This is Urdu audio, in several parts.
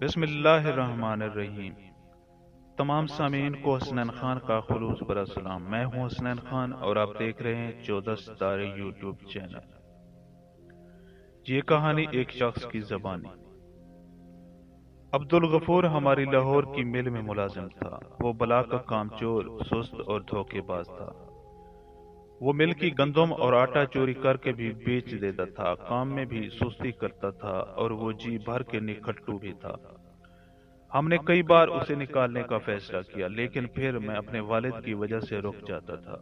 بسم اللہ الرحمن الرحیم۔ تمام سامعین کو حسنین خان کا خلوص برا سلام۔ میں ہوں حسنین خان اور آپ دیکھ رہے ہیں 14 ستارے یوٹیوب چینل۔ یہ کہانی ایک شخص کی زبانی۔ عبدالغفور ہماری لاہور کی مل میں ملازم تھا۔ وہ بلا کا کام چور، سست اور دھوکے باز تھا۔ وہ مل کی گندم اور آٹا چوری کر کے بھی بیچ دیتا تھا، کام میں بھی سستی کرتا تھا اور وہ جی بھر کے نکھٹو بھی تھا۔ ہم نے کئی بار اسے نکالنے کا فیصلہ کیا، لیکن پھر میں اپنے والد کی وجہ سے رک جاتا تھا۔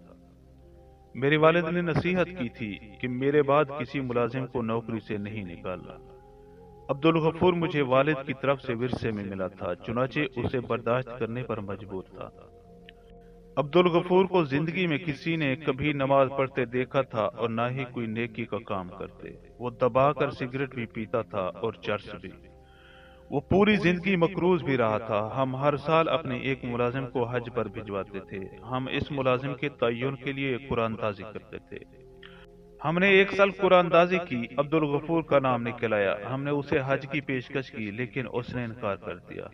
میرے والد نے نصیحت کی تھی کہ میرے بعد کسی ملازم کو نوکری سے نہیں نکالنا۔ عبدالغفور مجھے والد کی طرف سے ورثے میں ملا تھا، چنانچہ اسے برداشت کرنے پر مجبور تھا۔ عبدالغفور کو زندگی میں کسی نے کبھی نماز پڑھتے دیکھا تھا اور نہ ہی کوئی نیکی کا کام کرتے۔ وہ دبا کر سگریٹ بھی پیتا تھا اور چرس بھی۔ وہ پوری زندگی مقروض بھی رہا تھا۔ ہم ہر سال اپنے ایک ملازم کو حج پر بھجواتے تھے۔ ہم اس ملازم کے تعین کے لیے قرآن دازی کرتے تھے۔ ہم نے ایک سال قرآن دازی کی، عبدالغفور کا نام نکل آیا۔ ہم نے اسے حج کی پیشکش کی، لیکن اس نے انکار کر دیا۔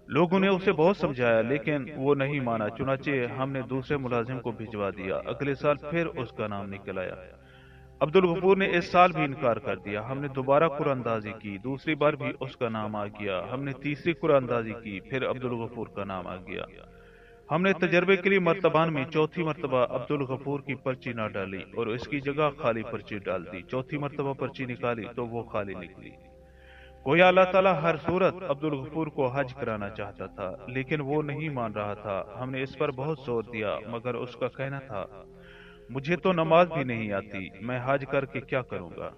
لوگوں نے اسے بہت سمجھایا، لیکن وہ نہیں مانا، چنانچہ ہم نے دوسرے ملازم کو بھجوا دیا۔ اگلے سال پھر اس کا نام نکل آیا۔ عبدالغفور نے اس سال بھی انکار کر دیا۔ ہم نے دوبارہ قرآن دازی کی، دوسری بار بھی اس کا نام آ گیا۔ ہم نے تیسری قرآن دازی کی، پھر عبدالغفور کا نام آ گیا۔ ہم نے تجربے کے لیے مرتبان میں چوتھی مرتبہ عبدالغفور کی پرچی نہ ڈالی اور اس کی جگہ خالی پرچی ڈال دی۔ چوتھی مرتبہ پرچی نکالی تو وہ خالی نکلی۔ گویا اللہ تعالیٰ ہر صورت عبدالغفور کو حج کرانا چاہتا تھا، لیکن وہ نہیں مان رہا تھا۔ ہم نے اس پر بہت زور دیا، مگر اس کا کہنا تھا، مجھے تو نماز بھی نہیں آتی، میں حج کر کے کیا کروں گا؟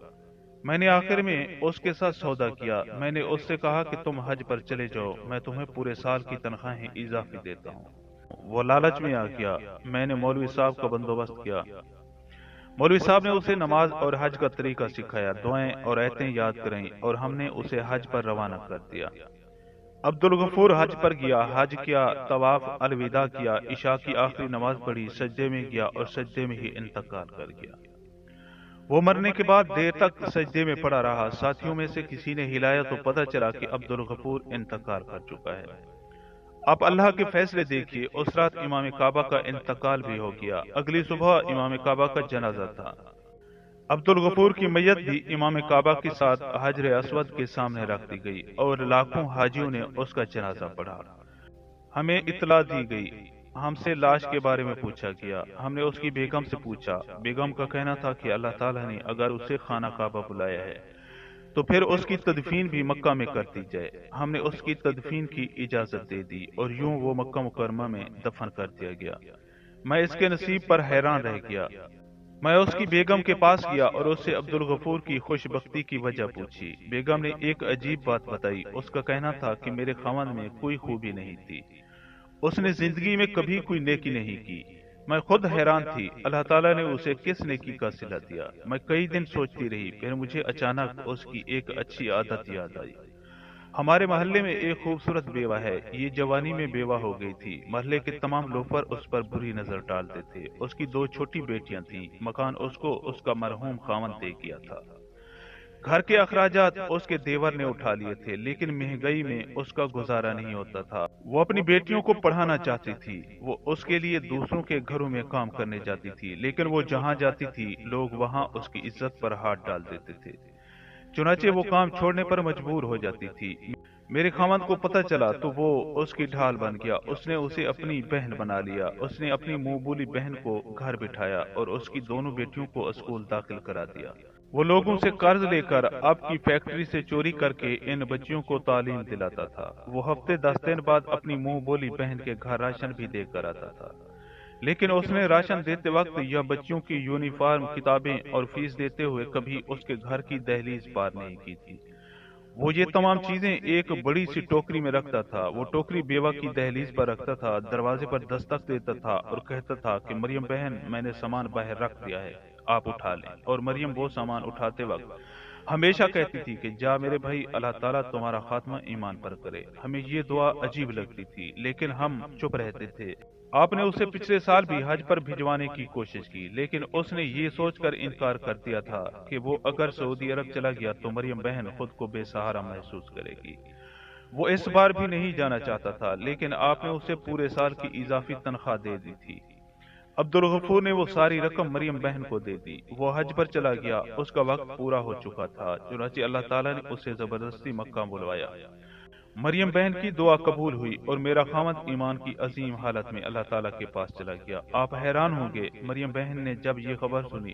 میں نے آخر میں اس کے ساتھ سودا کیا۔ میں نے اس سے کہا کہ تم حج پر چلے جاؤ، میں تمہیں پورے سال کی تنخواہیں اضافی دیتا ہوں۔ وہ لالچ میں آ گیا۔ میں نے مولوی صاحب کا بندوبست کیا۔ مولوی صاحب نے اسے نماز اور حج کا طریقہ سکھایا، دعائیں اور آیتیں یاد کرائیں اور ہم نے اسے حج پر روانہ کر دیا۔ عبدالغفور حج پر گیا، حج کیا، طواف الوداع کیا، عشاء کی آخری نماز پڑھی، سجدے میں گیا اور سجدے میں ہی انتقال کر گیا۔ وہ مرنے کے بعد دیر تک سجدے میں پڑا رہا۔ ساتھیوں میں سے کسی نے ہلایا تو پتہ چلا کہ عبدالغفور انتقال کر چکا ہے۔ آپ اللہ کے فیصلے دیکھیے، اس رات امام کعبہ کا انتقال بھی ہو گیا۔ اگلی صبح امام کعبہ کا جنازہ تھا۔ عبدالغفور کی میت بھی امام کعبہ کے ساتھ حجر اسود کے سامنے رکھ دی گئی اور لاکھوں حاجیوں نے اس کا جنازہ پڑھا۔ ہمیں اطلاع دی گئی، ہم سے لاش کے بارے میں پوچھا گیا۔ ہم نے اس کی بیگم سے پوچھا۔ بیگم کا کہنا تھا کہ اللہ تعالیٰ نے اگر اسے خانہ کعبہ بلایا ہے تو پھر اس کی تدفین بھی مکہ میں کر دی جائے۔ ہم نے اس کی تدفین کی اجازت دے دی اور یوں وہ مکہ مکرمہ میں دفن کر دیا گیا۔ میں اس کے نصیب پر حیران رہ گیا۔ میں اس کی بیگم کے پاس گیا اور اس سے عبدالغفور کی خوش بختی کی وجہ پوچھی۔ بیگم نے ایک عجیب بات بتائی۔ اس کا کہنا تھا کہ میرے خاوند میں کوئی خوبی نہیں تھی، اس نے زندگی میں کبھی کوئی نیکی نہیں کی۔ میں خود حیران تھی، اللہ تعالیٰ نے اسے کس نیکی کا صلہ دیا؟ میں کئی دن سوچتی رہی، پھر مجھے اچانک اس کی ایک اچھی عادت یاد آئی۔ ہمارے محلے میں ایک خوبصورت بیوہ ہے، یہ جوانی میں بیوہ ہو گئی تھی۔ محلے کے تمام لوفر اس پر بری نظر ڈالتے تھے۔ اس کی 2 چھوٹی بیٹیاں تھیں۔ مکان اس کو اس کا مرحوم خاوند دے گیا تھا۔ گھر کے اخراجات اس کے دیور نے اٹھا لیے تھے، لیکن مہنگائی میں اس کا گزارا نہیں ہوتا تھا۔ وہ اپنی بیٹیوں کو پڑھانا چاہتی تھی۔ وہ اس کے لیے دوسروں کے گھروں میں کام کرنے جاتی تھی، لیکن وہ جہاں جاتی تھی لوگ وہاں اس کی عزت پر ہاتھ ڈال دیتے تھے، چنانچہ وہ کام چھوڑنے پر مجبور ہو جاتی تھی۔ میرے خاوند کو پتہ چلا تو وہ اس کی ڈھال بن گیا۔ اس نے اسے اپنی بہن بنا لیا۔ اس نے اپنی منہ بولی بہن کو گھر بٹھایا اور اس کی دونوں بیٹیوں کو اسکول داخل کرا دیا۔ وہ لوگوں سے قرض لے کر اب کی فیکٹری سے چوری کر کے ان بچیوں کو تعلیم دلاتا تھا۔ وہ ہفتے 10 دن بعد اپنی منہ بولی بہن کے گھر راشن بھی دے کر آتا تھا، لیکن اس نے راشن دیتے وقت یا بچیوں کی یونیفارم، کتابیں اور فیس دیتے ہوئے کبھی اس کے گھر کی دہلیز پار نہیں کی تھی۔ وہ یہ تمام چیزیں ایک بڑی سی ٹوکری میں رکھتا تھا۔ وہ ٹوکری بیوہ کی دہلیز پر رکھتا تھا، دروازے پر دستک دیتا تھا اور کہتا تھا کہ مریم بہن، میں نے سامان باہر رکھ دیا ہے، آپ اٹھا لیں۔ اور مریم وہ سامان اٹھاتے وقت ہمیشہ کہتی تھی کہ جا میرے بھائی، اللہ تعالیٰ تمہارا خاتمہ ایمان پر کرے۔ ہمیں یہ دعا عجیب لگتی تھی، لیکن ہم چپ رہتے تھے۔ آپ نے اسے پچھلے سال بھی حج پر بھجوانے کی کوشش کی، لیکن اس نے یہ سوچ کر انکار کر دیا تھا کہ وہ اگر سعودی عرب چلا گیا تو مریم بہن خود کو بے سہارا محسوس کرے گی۔ وہ اس بار بھی نہیں جانا چاہتا تھا، لیکن آپ نے اسے پورے سال کی اضافی تنخواہ دے دی تھی۔ عبدالغفور نے وہ ساری رقم مریم بہن کو دے دی۔ وہ حج پر چلا گیا، اس کا وقت پورا ہو چکا تھا، چنانچہ اللہ تعالیٰ نے اسے زبردستی مکہ بلوایا۔ مریم بہن کی دعا قبول ہوئی اور میرا خامد ایمان کی عظیم حالت میں اللہ تعالیٰ کے پاس چلا گیا۔ آپ حیران ہوں گے، مریم بہن نے جب یہ خبر سنی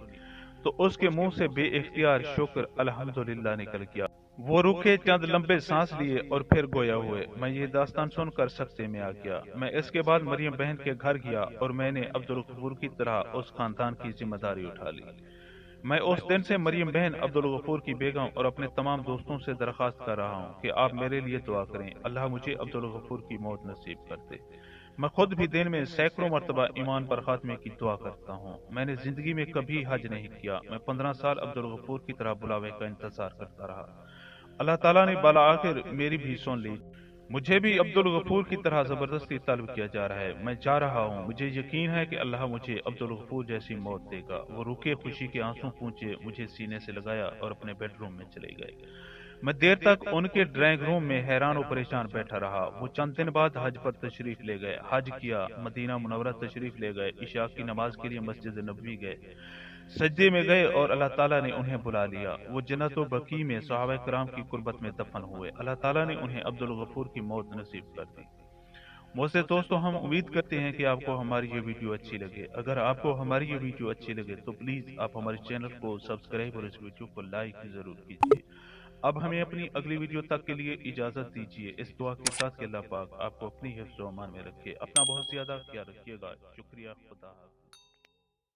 تو اس کے منہ سے بے اختیار شکر الحمدللہ نکل گیا۔ وہ رکے، چند لمبے سانس لیے اور پھر گویا ہوئے، میں یہ داستان سن کر سکتے میں آ گیا۔ میں اس کے بعد مریم بہن کے گھر گیا اور میں نے عبدالغفور کی طرح اس خاندان کی ذمہ داری اٹھا لی۔ میں اس دن سے مریم بہن، عبدالغفور کی بیگم اور اپنے تمام دوستوں سے درخواست کر رہا ہوں کہ آپ میرے لیے دعا کریں، اللہ مجھے عبدالغفور کی موت نصیب کر دے۔ میں خود بھی دن میں سینکڑوں مرتبہ ایمان پر خاتمے کی دعا کرتا ہوں۔ میں نے زندگی میں کبھی حج نہیں کیا۔ میں 15 سال عبدالغفور کی طرح بلاوے کا انتظار کرتا رہا۔ اللہ تعالیٰ نے بالآخر میری بھی سن لی۔ مجھے بھی عبدالغفور کی طرح زبردستی طلب کیا جا رہا ہے۔ میں جا رہا ہوں، مجھے یقین ہے کہ اللہ مجھے عبدالغفور جیسی موت دے گا۔ وہ رکے، خوشی کے آنسو پونچھے، مجھے سینے سے لگایا اور اپنے بیڈ روم میں چلے گئے۔ میں دیر تک ان کے ڈرائنگ روم میں حیران و پریشان بیٹھا رہا۔ وہ چند دن بعد حج پر تشریف لے گئے، حج کیا، مدینہ منورہ تشریف لے گئے، عشاء کی نماز کے لیے مسجد نبوی گئے، سجدے میں گئے اور اللہ تعالیٰ نے انہیں بلا لیا۔ وہ جنت و بقیع میں صحابہ کرام کی قربت میں دفن ہوئے۔ اللہ تعالیٰ نے انہیں عبدالغفور کی موت نصیب کر دی۔ موسے دوستو، ہم امید کرتے ہیں کہ آپ کو ہماری یہ ویڈیو اچھی لگے۔ اگر آپ کو ہماری یہ ویڈیو اچھی لگے تو پلیز آپ ہمارے چینل کو سبسکرائب اور اس ویڈیو کو لائک ضرور کیجیے۔ اب ہمیں اپنی اگلی ویڈیو تک کے لیے اجازت دیجیے، اس دعا کے ساتھ کہ اللہ پاک آپ کو اپنی حفظ و امان میں رکھے۔ اپنا بہت زیادہ خیال رکھیے گا۔ شکریہ، خدا حافظ۔